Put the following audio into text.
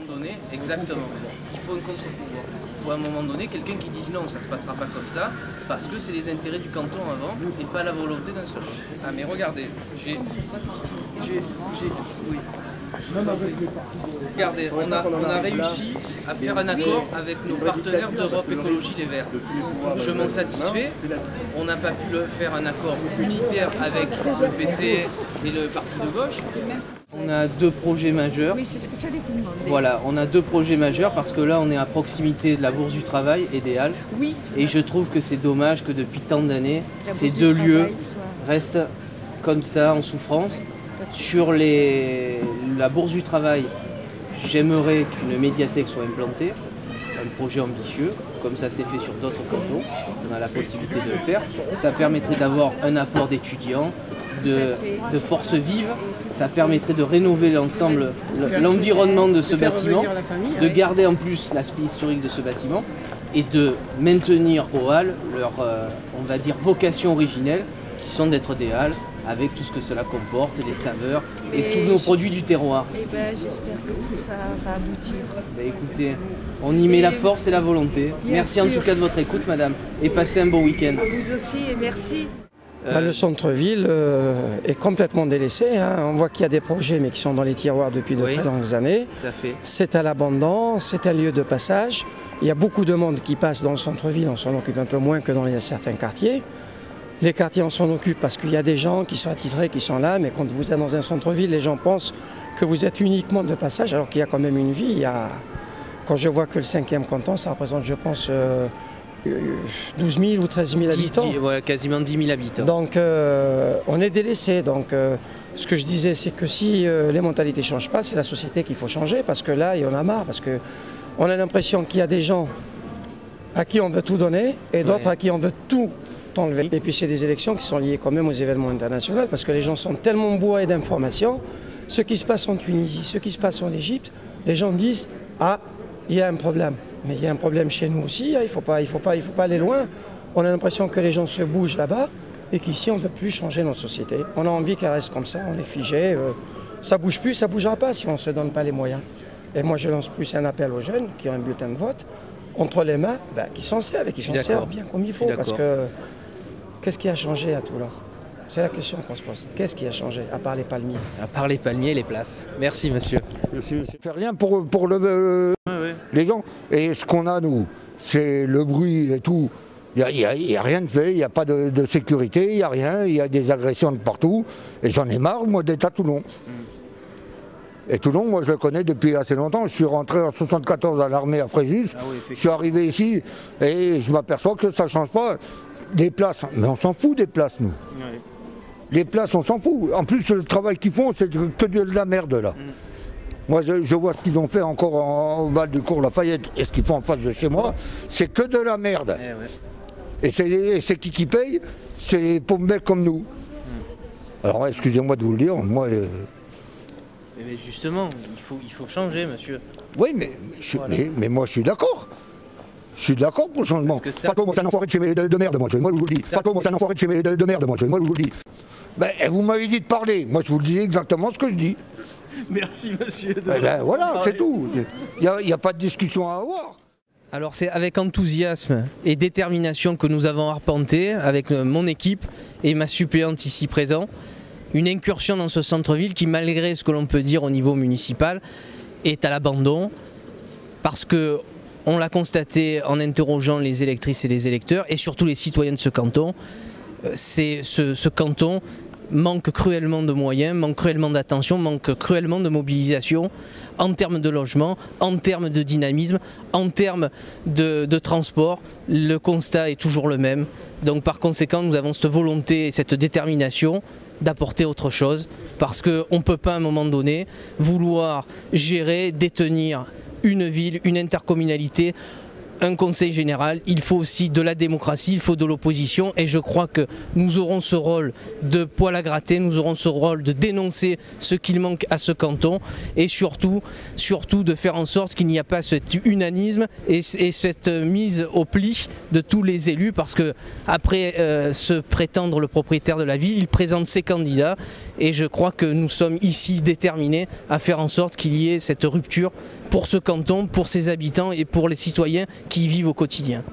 donné, exactement, il faut un contre-pouvoir. Il faut à un moment donné quelqu'un qui dise non, ça ne se passera pas comme ça, parce que c'est les intérêts du canton avant et pas la volonté d'un seul. Ah mais regardez, oui. Regardez, on a réussi à faire un accord avec nos partenaires d'Europe Écologie Les Verts. Je m'en satisfais. On n'a pas pu faire un accord unitaire avec le PC et le parti de gauche. On a deux projets majeurs. Oui, c'est ce que j'allais vous demander. Voilà, on a deux projets majeurs parce que là on est à proximité de la Bourse du Travail et des Halles. Oui. Et je trouve que c'est dommage que depuis tant d'années, ces deux lieux restent comme ça en souffrance. Sur la Bourse du Travail, j'aimerais qu'une médiathèque soit implantée, un projet ambitieux, comme ça s'est fait sur d'autres cantons, on a la possibilité de le faire. Ça permettrait d'avoir un apport d'étudiants, de forces vives, ça permettrait de rénover l'ensemble, l'environnement de ce bâtiment, de garder en plus l'aspect historique de ce bâtiment et de maintenir aux halles leur, on va dire, vocation originelle, qui sont d'être des halles, avec tout ce que cela comporte, les saveurs et tous nos produits du terroir. Eh ben, j'espère que tout ça va aboutir. Ben, écoutez, on y met la force et la volonté. Merci en tout cas de votre écoute, madame, et passez un bon week-end. À vous aussi et merci. Le centre-ville est complètement délaissé. Hein. On voit qu'il y a des projets mais qui sont dans les tiroirs depuis de très longues années. Tout à fait. C'est à l'abandon, c'est un lieu de passage. Il y a beaucoup de monde qui passe dans le centre-ville, on s'en occupe un peu moins que dans certains quartiers. Les quartiers, on s'en occupe parce qu'il y a des gens qui sont attitrés, qui sont là, mais quand vous êtes dans un centre-ville, les gens pensent que vous êtes uniquement de passage, alors qu'il y a quand même une vie. Quand je vois que le 5e canton, ça représente, je pense, 12 000 ou 13 000 habitants. Ouais, quasiment 10 000 habitants. Donc on est délaissé. Donc ce que je disais, c'est que si les mentalités ne changent pas, c'est la société qu'il faut changer, parce que là, il y en a marre, parce qu'on a l'impression qu'il y a des gens à qui on veut tout donner et d'autres à qui on veut tout enlever. Et puis c'est des élections qui sont liées quand même aux événements internationaux, parce que les gens sont tellement bourrés d'informations. Ce qui se passe en Tunisie, ce qui se passe en Égypte, les gens disent « Ah, il y a un problème ». Mais il y a un problème chez nous aussi, hein. Il faut pas aller loin. On a l'impression que les gens se bougent là-bas et qu'ici on ne veut plus changer notre société. On a envie qu'elle reste comme ça, on est figé. Ça ne bouge plus, ça ne bougera pas si on ne se donne pas les moyens. Et moi je lance plus un appel aux jeunes qui ont un bulletin de vote entre les mains, qui s'en servent et qui s'en servent bien comme il faut. Parce que qu'est-ce qui a changé à Toulon? C'est la question qu'on se pose. Qu'est-ce qui a changé, à part les palmiers? À part les palmiers et les places. Merci monsieur. Merci monsieur. On fait rien pour les gens. Et ce qu'on a nous, c'est le bruit et tout. Il n'y a rien de fait, il n'y a pas de sécurité, il n'y a rien, il y a des agressions de partout. Et j'en ai marre, moi, d'être à Toulon. Et Toulon, moi, je le connais depuis assez longtemps. Je suis rentré en 1974 à l'armée à Fréjus. Je suis arrivé ici et je m'aperçois que ça ne change pas. Des places, mais on s'en fout des places, nous. Oui. Les places, on s'en fout. En plus, le travail qu'ils font, c'est que de la merde, là. Moi, je vois ce qu'ils ont fait encore en bas du cours Lafayette et ce qu'ils font en face de chez moi, c'est que de la merde. Et c'est qui paye? C'est les pauvres mecs comme nous. Alors, excusez-moi de vous le dire, moi... Mais justement, il faut changer, monsieur. Oui, mais moi, je suis d'accord. Je suis d'accord pour le changement. Paco, moi, c'est un enfoiré de merde, moi, je vous le dis. Paco, moi, c'est un enfoiré de merde, moi, je vous le dis. Ben, vous m'avez dit de parler. Moi, je vous le dis exactement ce que je dis. Merci, monsieur. Voilà, c'est tout. Il n'y a pas de discussion à avoir. Alors, c'est avec enthousiasme et détermination que nous avons arpenté, avec mon équipe et ma suppléante ici présente, une incursion dans ce centre-ville qui, malgré ce que l'on peut dire au niveau municipal, est à l'abandon, parce que on l'a constaté en interrogeant les électrices et les électeurs, et surtout les citoyens de ce canton. Ce canton manque cruellement de moyens, manque cruellement d'attention, manque cruellement de mobilisation en termes de logement, en termes de dynamisme, en termes de transport. Le constat est toujours le même. Donc par conséquent, nous avons cette volonté et cette détermination d'apporter autre chose, parce qu'on ne peut pas à un moment donné vouloir gérer, détenir une ville, une intercommunalité, un conseil général, il faut aussi de la démocratie, il faut de l'opposition, et je crois que nous aurons ce rôle de poil à gratter, nous aurons ce rôle de dénoncer ce qu'il manque à ce canton, et surtout de faire en sorte qu'il n'y a pas cet unanisme et cette mise au pli de tous les élus, parce que après se prétendre le propriétaire de la ville, il présente ses candidats, et je crois que nous sommes ici déterminés à faire en sorte qu'il y ait cette rupture pour ce canton, pour ses habitants et pour les citoyens qui y vivent au quotidien.